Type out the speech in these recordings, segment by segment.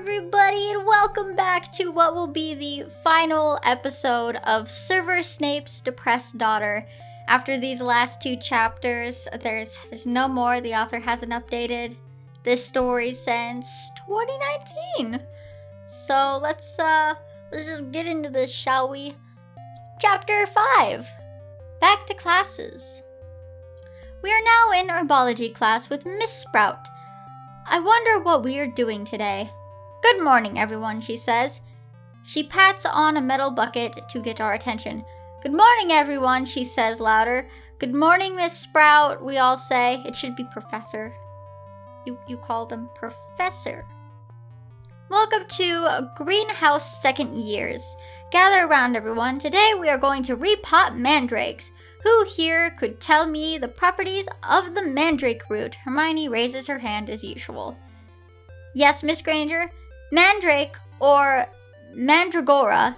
everybody, and welcome back to what will be the final episode of Severus Snape's Depressed Daughter. After these last two chapters, there's no more. The author hasn't updated this story since 2019. So let's just get into this, shall we? Chapter 5. Back to classes. We are now in herbology class with Miss Sprout. I wonder what we are doing today. Good morning, everyone, she says. She pats on a metal bucket to get our attention. Good morning, everyone, she says louder. Good morning, Miss Sprout, we all say. It should be Professor. You call them Professor. Welcome to Greenhouse Second Years. Gather around, everyone. Today we are going to repot mandrakes. Who here could tell me the properties of the mandrake root? Hermione raises her hand as usual. Yes, Miss Granger. Mandrake, or mandragora,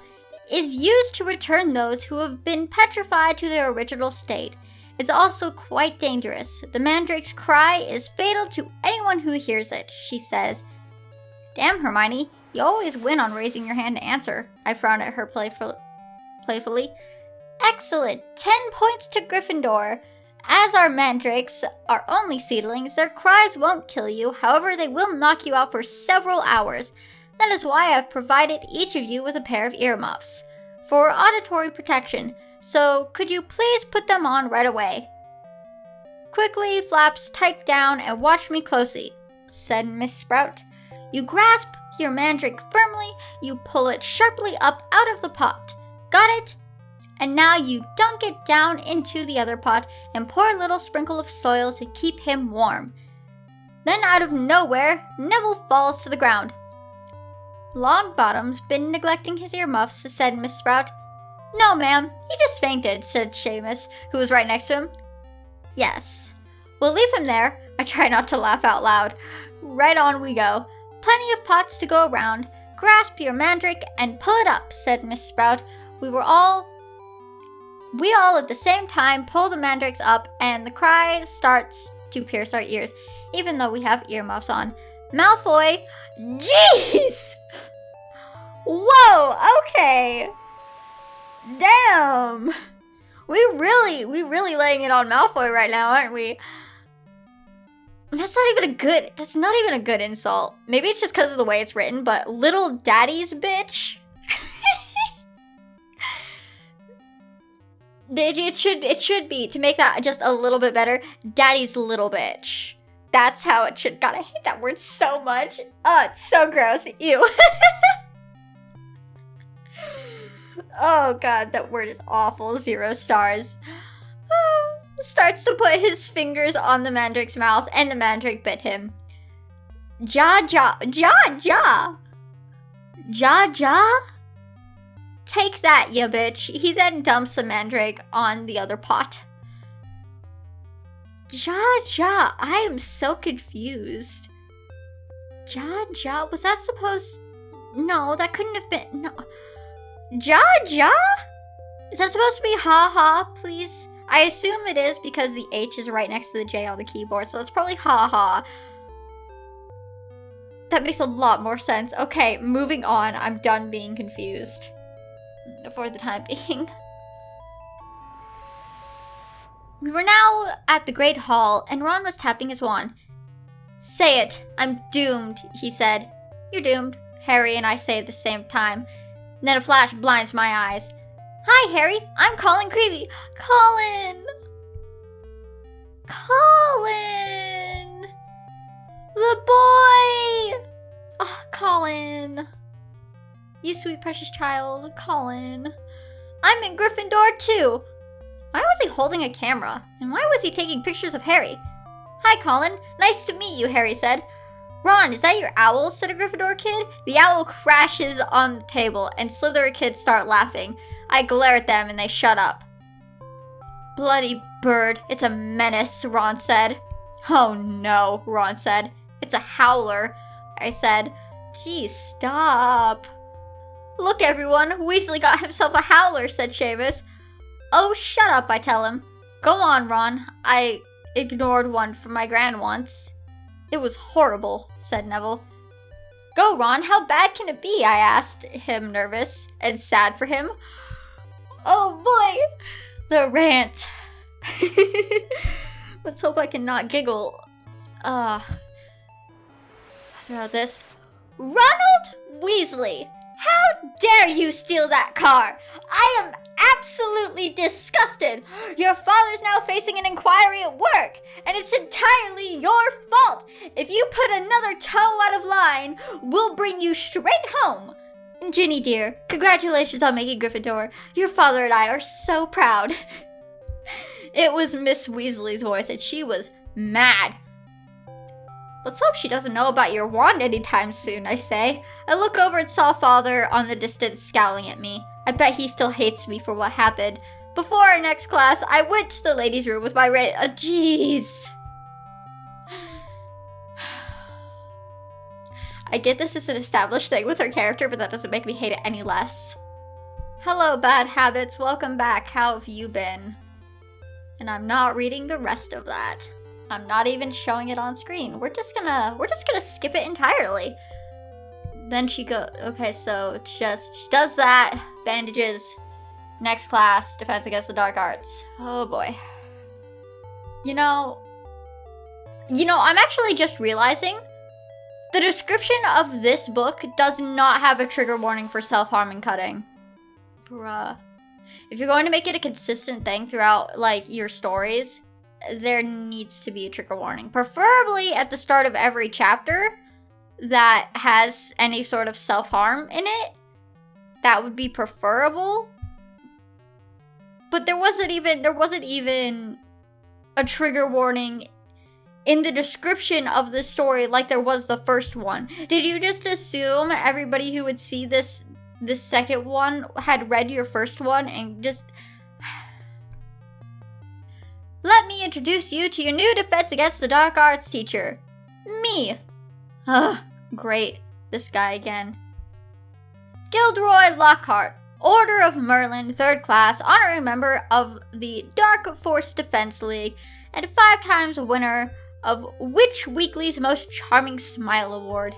is used to return those who have been petrified to their original state. It's also quite dangerous. The mandrake's cry is fatal to anyone who hears it, she says. Damn, Hermione, you always win on raising your hand to answer. I frown at her playfully. Excellent! 10 points to Gryffindor. As our mandrakes are only seedlings, their cries won't kill you. However, they will knock you out for several hours. That is why I've provided each of you with a pair of earmuffs for auditory protection. So could you please put them on right away? Quickly, Flaps, type down and watch me closely, said Miss Sprout. You grasp your mandrake firmly, you pull it sharply up out of the pot. Got it? And now you dunk it down into the other pot and pour a little sprinkle of soil to keep him warm. Then out of nowhere, Neville falls to the ground. Longbottom's been neglecting his earmuffs, said Miss Sprout. No, ma'am, he just fainted, said Seamus, who was right next to him. Yes. We'll leave him there. I try not to laugh out loud. Right on we go. Plenty of pots to go around. Grasp your mandrake and pull it up, said Miss Sprout. We all at the same time pull the mandrakes up, and the cry starts to pierce our ears, even though we have earmuffs on. Malfoy! Jeez! Whoa, okay. Damn! We really laying it on Malfoy right now, aren't we? That's not even a good insult. Maybe it's just because of the way it's written, but little daddy's bitch? It should be, to make that just a little bit better, daddy's little bitch. That's how it should. God, I hate that word so much. Oh, it's so gross. Ew. Oh god, that word is awful. 0 stars. Starts to put his fingers on the mandrake's mouth, and the mandrake bit him. Ja. Take that, ya bitch. He then dumps the mandrake on the other pot. Ja, I am so confused. Ja, was that supposed... No, that couldn't have been... No. Ja? Is that supposed to be ha, please? I assume it is because the H is right next to the J on the keyboard, so it's probably ha. That makes a lot more sense. Okay, moving on. I'm done being confused. For the time being. We were now at the Great Hall, and Ron was tapping his wand. Say it. I'm doomed, he said. You're doomed, Harry and I say at the same time. And then a flash blinds my eyes. Hi, Harry. I'm Colin Creevy. Colin! The boy! Oh, Colin. You sweet precious child, Colin. I'm in Gryffindor too. Why was he holding a camera? And why was he taking pictures of Harry? Hi, Colin. Nice to meet you, Harry said. Ron, is that your owl? Said a Gryffindor kid. The owl crashes on the table, and Slytherin kids start laughing. I glare at them, and they shut up. Bloody bird. It's a menace, Ron said. Oh no, Ron said. It's a howler, I said. Geez, stop. Look, everyone, Weasley got himself a howler, said Seamus. Oh, shut up, I tell him. Go on, Ron. I ignored one from my gran once. It was horrible, said Neville. Go, Ron, how bad can it be? I asked him, nervous and sad for him. Oh boy, the rant. Let's hope I can not giggle. Throughout this. Ronald Weasley, how dare you steal that car? I am absolutely disgusted. Your father's now facing an inquiry at work, and it's entirely your fault. If you put another toe out of line, we'll bring you straight home. Ginny dear, congratulations on making Gryffindor. Your father and I are so proud. It was Miss Weasley's voice, and she was mad. Let's hope she doesn't know about your wand anytime soon, I say. I look over and saw Father on the distance scowling at me. I bet he still hates me for what happened. Before our next class, I went to the ladies' room with my jeez. I get this is an established thing with her character, but that doesn't make me hate it any less. Hello, bad habits. Welcome back. How have you been? And I'm not reading the rest of that. I'm not even showing it on screen. We're just gonna skip it entirely. Then she okay, so she does that. Bandages. Next class, defense against the dark arts. Oh boy. You know, I'm actually just realizing the description of this book does not have a trigger warning for self-harm and cutting. Bruh. If you're going to make it a consistent thing throughout, like, your stories, there needs to be a trigger warning. Preferably at the start of every chapter that has any sort of self-harm in it. That would be preferable. But there wasn't even a trigger warning in the description of the story like there was the first one. Did you just assume everybody who would see this second one had read your first one and just... Let me introduce you to your new defense against the dark arts teacher. Me. Ugh, great. This guy again. Gilderoy Lockhart, Order of Merlin, 3rd class, honorary member of the Dark Force Defense League, and 5 times winner of Witch Weekly's Most Charming Smile Award.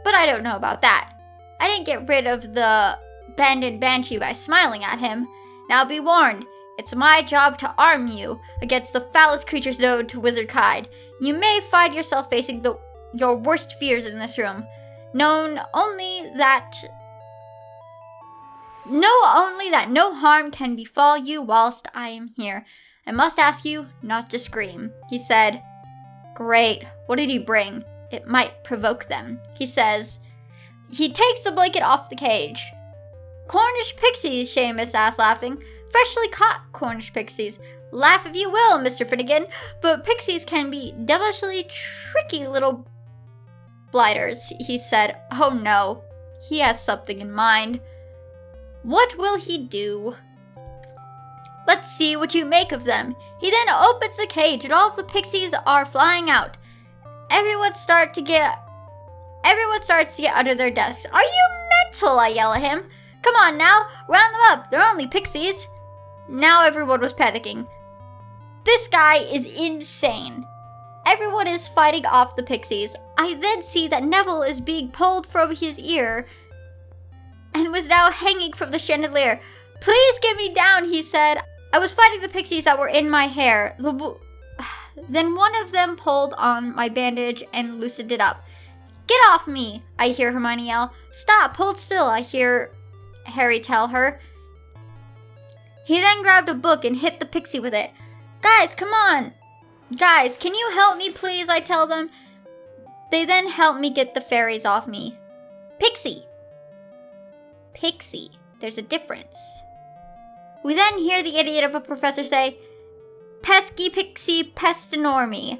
But I don't know about that. I didn't get rid of the abandoned banshee by smiling at him. Now be warned. It's my job to arm you against the foulest creatures known to wizardkind. You may find yourself facing your worst fears in this room. Know only that no harm can befall you whilst I am here. I must ask you not to scream. He said, Great, what did he bring? It might provoke them. He says, he takes the blanket off the cage. Cornish pixies, Seamus asked, laughing. Freshly caught Cornish pixies. Laugh if you will, Mr. Finnegan, but pixies can be devilishly tricky little blighters, he said. Oh no, he has something in mind. What will he do? Let's see what you make of them. He then opens the cage and all of the pixies are flying out. Everyone starts to get under their desks. Are you mental? I yell at him. Come on now, round them up. They're only pixies. Now everyone was panicking. This guy is insane. Everyone is fighting off the pixies. I then see that Neville is being pulled from his ear and was now hanging from the chandelier. Please get me down, he said. I was fighting the pixies that were in my hair. Then one of them pulled on my bandage and loosened it up. Get off me, I hear Hermione yell. Stop, hold still, I hear Harry tell her. He then grabbed a book and hit the pixie with it. Guys, come on. Guys, can you help me please, I tell them. They then help me get the fairies off me. Pixie. Pixie. There's a difference. We then hear the idiot of a professor say, Pesky pixie pestinorme.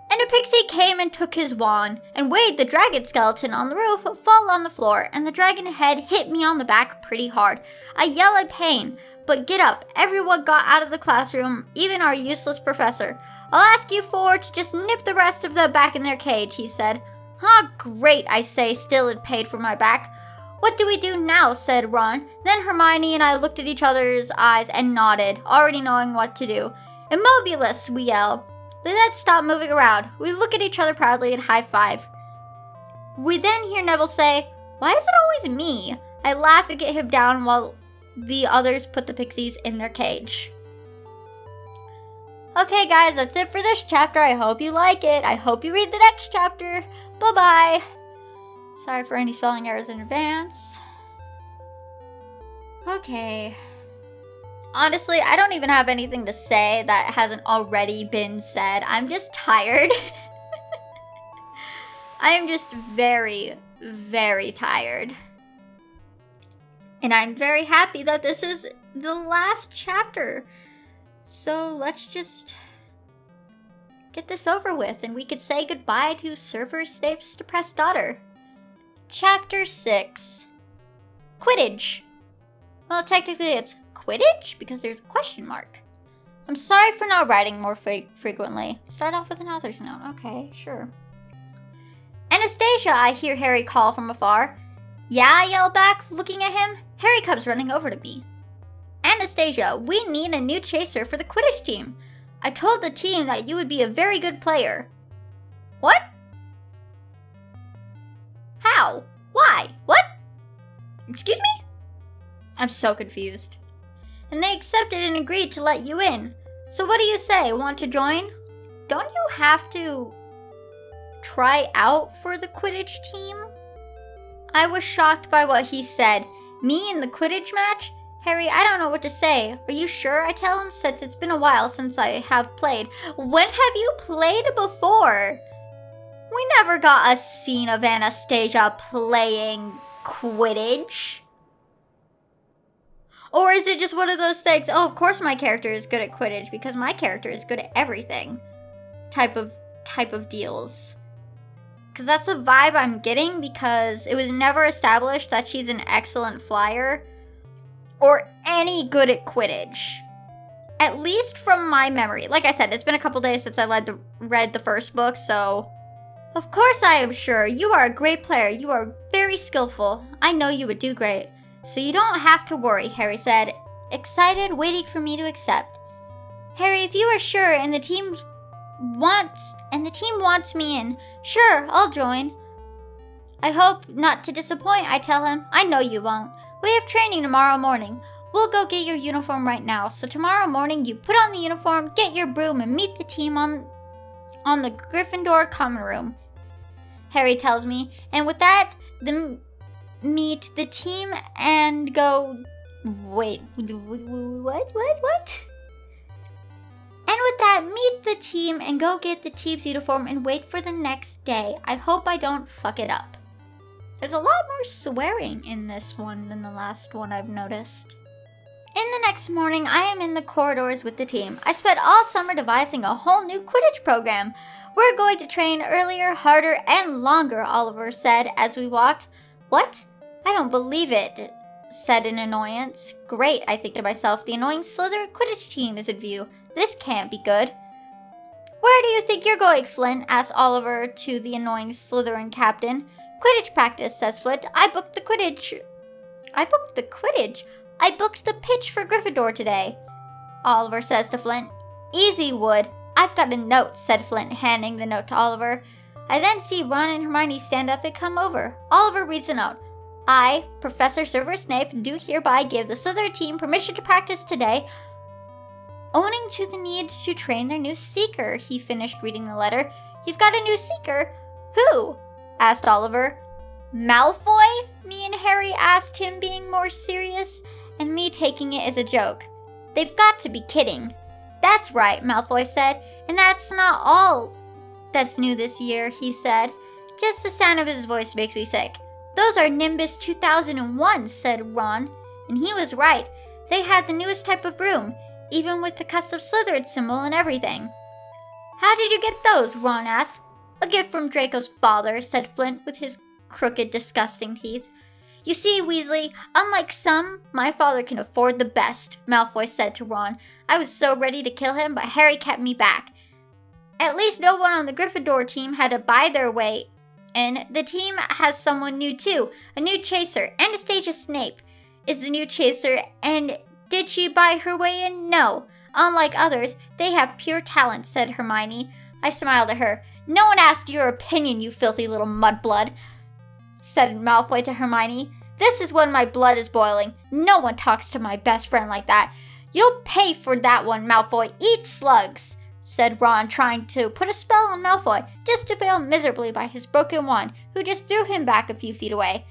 And a pixie came and took his wand, and Wade, the dragon skeleton on the roof, fall on the floor, and the dragon head hit me on the back pretty hard. I yell in pain, but get up. Everyone got out of the classroom, even our useless professor. I'll ask you four to just nip the rest of them back in their cage, he said. Ah, great, I say, still in pain for my back. What do we do now, said Ron. Then Hermione and I looked at each other's eyes and nodded, already knowing what to do. Immobilis, we yell. They then stop moving around. We look at each other proudly and high-five. We then hear Neville say, "Why is it always me?" I laugh and get him down while the others put the pixies in their cage. Okay guys, that's it for this chapter. I hope you like it. I hope you read the next chapter. Bye-bye. Sorry for any spelling errors in advance. Okay. Honestly, I don't even have anything to say that hasn't already been said. I'm just tired. I am just very, very tired. And I'm very happy that this is the last chapter. So let's just get this over with and we could say goodbye to Severus Snape's depressed daughter. Chapter 6. Quidditch. Well, technically it's Quidditch because there's a question mark. I'm sorry for not writing more frequently. Start off with an author's note. Okay, sure. Anastasia, I hear Harry call from afar. Yeah, I yell back, looking at him. Harry comes running over to me. Anastasia, we need a new chaser for the Quidditch team. I told the team that you would be a very good player. What? How? Why? What? Excuse me? I'm so confused. And they accepted and agreed to let you in. So what do you say? Want to join? Don't you have to try out for the Quidditch team? I was shocked by what he said. Me in the Quidditch match? Harry, I don't know what to say. Are you sure? I tell him, since it's been a while since I have played. When have you played before? We never got a scene of Anastasia playing Quidditch. Or is it just one of those things, oh, of course my character is good at Quidditch because my character is good at everything type of deals. Because that's a vibe I'm getting because it was never established that she's an excellent flyer or any good at Quidditch. At least from my memory. Like I said, it's been a couple days since I read the first book, so... Of course I am sure. You are a great player. You are very skillful. I know you would do great. So you don't have to worry, Harry said, excited, waiting for me to accept. Harry, if you are sure and the team wants me in, sure, I'll join. I hope not to disappoint, I tell him. I know you won't. We have training tomorrow morning. We'll go get your uniform right now. So tomorrow morning you put on the uniform, get your broom, and meet the team on the Gryffindor common room. Harry tells me, and with that, meet the team and go... Wait, what? And with that, meet the team and go get the team's uniform and wait for the next day. I hope I don't fuck it up. There's a lot more swearing in this one than the last one I've noticed. In the next morning, I am in the corridors with the team. I spent all summer devising a whole new Quidditch program. We're going to train earlier, harder, and longer, Oliver said as we walked. What? I don't believe it, said in annoyance. Great, I think to myself, the annoying Slytherin Quidditch team is in view. This can't be good. Where do you think you're going, Flint? Asked Oliver to the annoying Slytherin captain. Quidditch practice, says Flint. I booked the Quidditch. I booked the pitch for Gryffindor today, Oliver says to Flint. Easy, Wood. I've got a note, said Flint, handing the note to Oliver. I then see Ron and Hermione stand up and come over. Oliver reads the note. I, Professor Severus Snape, do hereby give the Slytherin team permission to practice today, owing to the need to train their new seeker. He finished reading the letter. You've got a new seeker? Who? Asked Oliver. Malfoy? Me and Harry asked him, being more serious, and me taking it as a joke. They've got to be kidding. That's right, Malfoy said, and that's not all that's new this year, he said. Just the sound of his voice makes me sick. Those are Nimbus 2001, said Ron, and he was right. They had the newest type of broom, even with the custom Slytherin symbol and everything. How did you get those? Ron asked. A gift from Draco's father, said Flint with his crooked, disgusting teeth. You see, Weasley, unlike some, my father can afford the best, Malfoy said to Ron. I was so ready to kill him, but Harry kept me back. At least no one on the Gryffindor team had to buy their way in. The team has someone new too, a new chaser. Anastasia Snape is the new chaser, and did she buy her way in? No. Unlike others, they have pure talent, said Hermione. I smiled at her. No one asked your opinion, you filthy little mudblood. said Malfoy to Hermione. "This is when my blood is boiling. No one talks to my best friend like that. You'll pay for that one, Malfoy. Eat slugs," said Ron, trying to put a spell on Malfoy, just to fail miserably by his broken wand, who just threw him back a few feet away.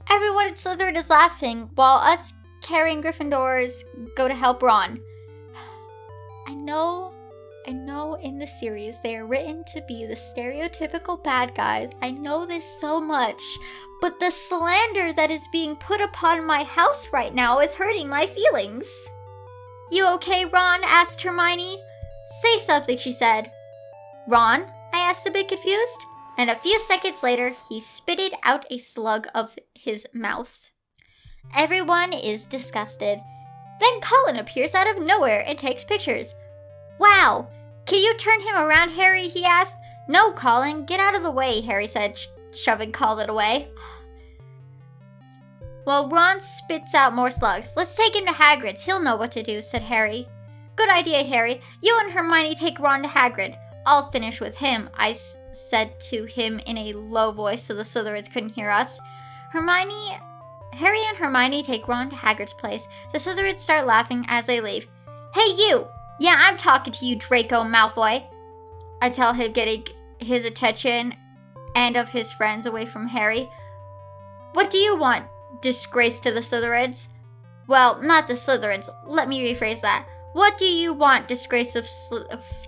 Everyone in Slytherin is laughing, while us carrying Gryffindors go to help Ron. I know in the series they are written to be the stereotypical bad guys. I know this so much, but the slander that is being put upon my house right now is hurting my feelings. "You okay, Ron?" asked Hermione. "Say something," she said. "Ron?" I asked, a bit confused. And a few seconds later, he spitted out a slug of his mouth. Everyone is disgusted. Then Colin appears out of nowhere and takes pictures. "Wow, can you turn him around, Harry?" he asked. "No, Colin, get out of the way," Harry said, shoving Colin away. Well, Ron spits out more slugs. "Let's take him to Hagrid's. He'll know what to do," said Harry. "Good idea, Harry. You and Hermione take Ron to Hagrid. I'll finish with him," I said to him in a low voice so the Slytherins couldn't hear us. Harry and Hermione take Ron to Hagrid's place. The Slytherins start laughing as they leave. "Hey, you! Yeah, I'm talking to you, Draco Malfoy," I tell him, getting his attention and of his friends away from Harry. "What do you want, disgrace to the Slytherins?" Well, not the Slytherins. Let me rephrase that. "What do you want, disgrace of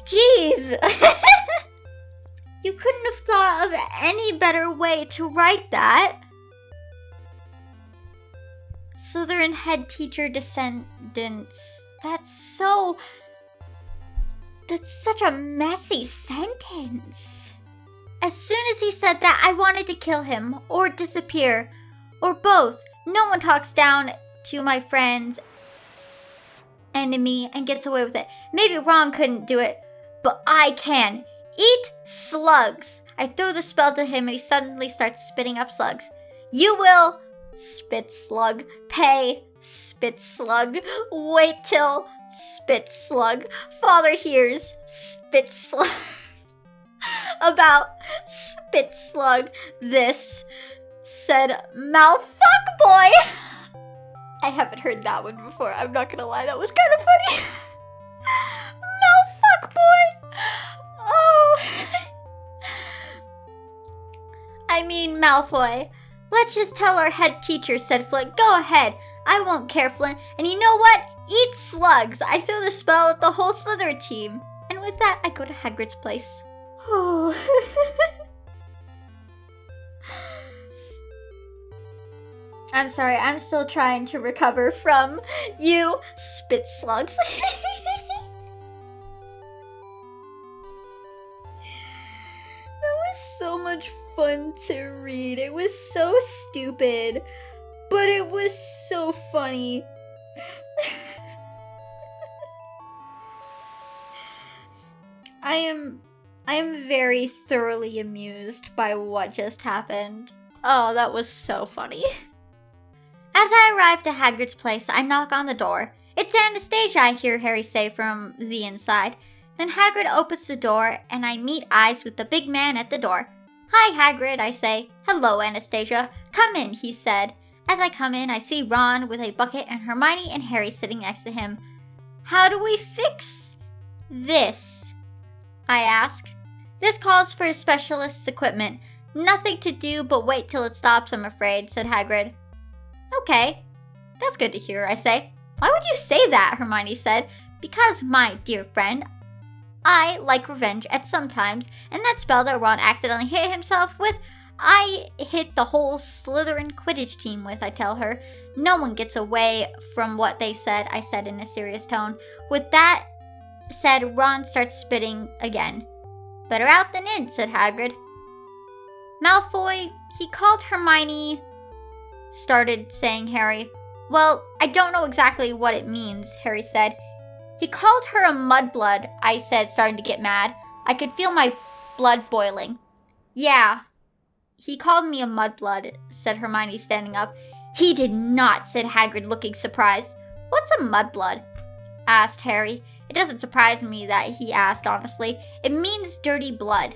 Jeez! You couldn't have thought of any better way to write that. Slytherin head teacher descendants. That's such a messy sentence. As soon as he said that, I wanted to kill him, or disappear, or both. No one talks down to my friend's enemy and gets away with it. Maybe Ron couldn't do it, but I can. Eat slugs. I throw the spell to him and he suddenly starts spitting up slugs. You will, spit slug, pay, spit slug, wait till, spit slug, father hears, spit slug, about, spit slug, this, said Malfuck boy. I haven't heard that one before, I'm not gonna lie, that was kind of funny. Malfuck boy. Oh. I mean Malfoy. Let's just tell our head teacher, said Flint. Go ahead. I won't care, Flint. And you know what? Eat slugs. I throw the spell at the whole Slytherin team. And with that, I go to Hagrid's place. Oh. I'm sorry, I'm still trying to recover from you spit slugs. So much fun to read. It was so stupid, but it was so funny. I am very thoroughly amused by what just happened. Oh, that was so funny. As I arrive to Hagrid's place, I knock on the door. It's Anastasia, I hear Harry say from the inside. Then Hagrid opens the door, and I meet eyes with the big man at the door. Hi, Hagrid, I say. Hello, Anastasia. Come in, he said. As I come in, I see Ron with a bucket and Hermione and Harry sitting next to him. How do we fix this? I ask. This calls for a specialist's equipment. Nothing to do but wait till it stops, I'm afraid, said Hagrid. Okay, that's good to hear, I say. Why would you say that? Hermione said. Because, my dear friend, I like revenge at some times, and that spell that Ron accidentally hit himself with, I hit the whole Slytherin Quidditch team with, I tell her. No one gets away from what they said, I said in a serious tone. With that said, Ron starts spitting again. Better out than in, said Hagrid. Malfoy, he called Hermione, started saying Harry. Well, I don't know exactly what it means, Harry said. He called her a mudblood, I said, starting to get mad. I could feel my blood boiling. Yeah, he called me a mudblood, said Hermione, standing up. He did not, said Hagrid, looking surprised. What's a mudblood? Asked Harry. It doesn't surprise me that he asked, honestly. It means dirty blood.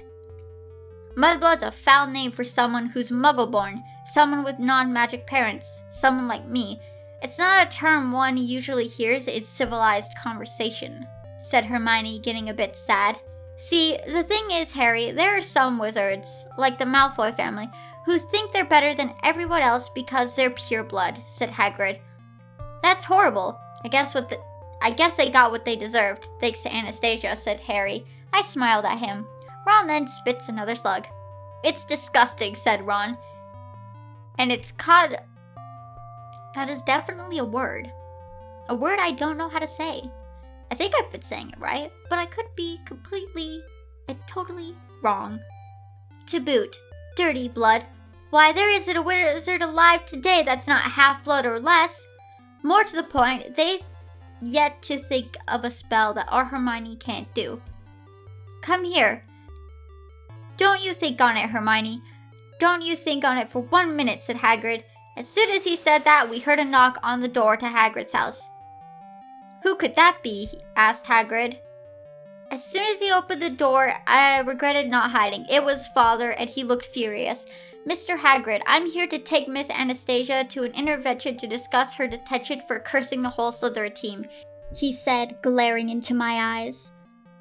Mudblood's a foul name for someone who's muggle-born, someone with non-magic parents, someone like me. It's not a term one usually hears in civilized conversation, said Hermione, getting a bit sad. See, the thing is, Harry, there are some wizards, like the Malfoy family, who think they're better than everyone else because they're pure blood, said Hagrid. That's horrible. I guess they got what they deserved, thanks to Anastasia, said Harry. I smiled at him. Ron then spits another slug. It's disgusting, said Ron. And it's cod. That is definitely a word. A word I don't know how to say. I think I've been saying it right, but I could be completely and totally wrong. To boot, dirty blood. Why, there isn't a wizard alive today that's not half-blood or less. More to the point, they've yet to think of a spell that our Hermione can't do. Come here. Don't you think on it, Hermione. Don't you think on it for 1 minute, said Hagrid. As soon as he said that, we heard a knock on the door to Hagrid's house. Who could that be? Asked Hagrid. As soon as he opened the door, I regretted not hiding. It was Father, and he looked furious. Mr. Hagrid, I'm here to take Miss Anastasia to an intervention to discuss her detention for cursing the whole Slytherin team, he said, glaring into my eyes.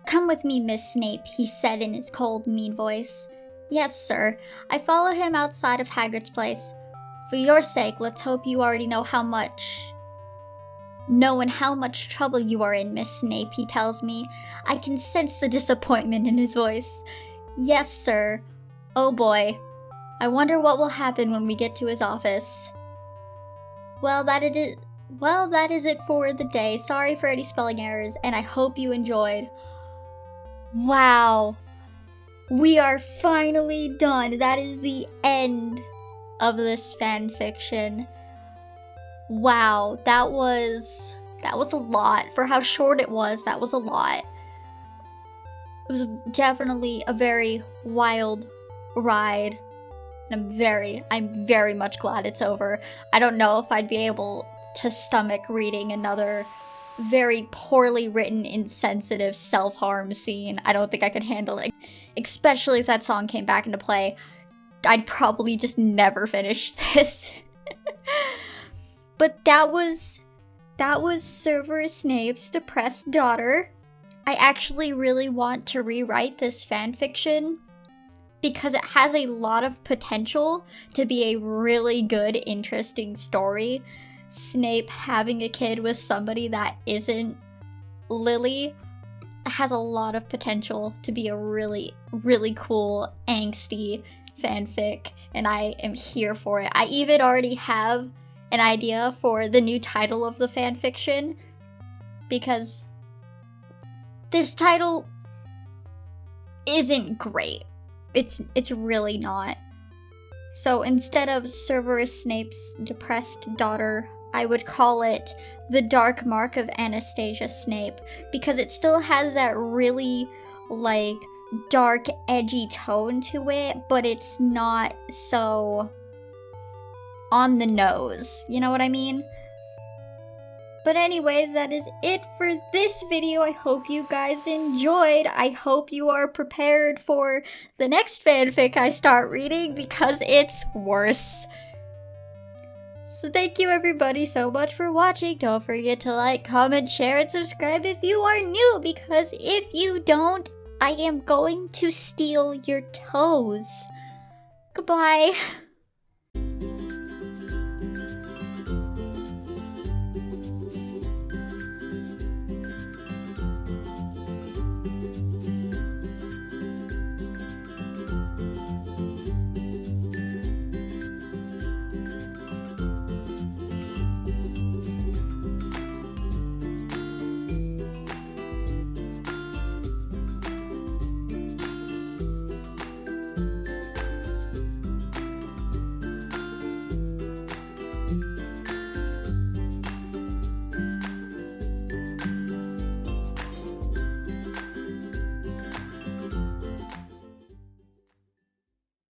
Come with me, Miss Snape, he said in his cold, mean voice. Yes, sir. I follow him outside of Hagrid's place. For your sake, let's hope you already know how much trouble you are in, Miss Snape, he tells me. I can sense the disappointment in his voice. Yes, sir. Oh boy. I wonder what will happen when we get to his office. Well, that is it for the day. Sorry for any spelling errors, and I hope you enjoyed. Wow. We are finally done. That is the end of this fanfiction. Wow, that was a lot. For how short it was, that was a lot. It was definitely a very wild ride. And I'm very much glad it's over. I don't know if I'd be able to stomach reading another very poorly written, insensitive self-harm scene. I don't think I could handle it. Especially if that song came back into play. I'd probably just never finish this. But that was Severus Snape's depressed daughter. I actually really want to rewrite this fanfiction because it has a lot of potential to be a really good, interesting story. Snape having a kid with somebody that isn't Lily has a lot of potential to be a really, really cool, angsty fanfic, and I am here for it. I even already have an idea for the new title of the fanfiction, because this title isn't great. It's really not. So instead of Severus Snape's depressed daughter, I would call it The Dark Mark of Anastasia Snape, because it still has that really, like, dark, edgy tone to it, but it's not so on the nose. You know what I mean? But anyways, that is it for this video. I hope you guys enjoyed. I hope you are prepared for the next fanfic I start reading, because it's worse. So thank you everybody so much for watching. Don't forget to like, comment, share, and subscribe if you are new, because if you don't, I am going to steal your toes. Goodbye.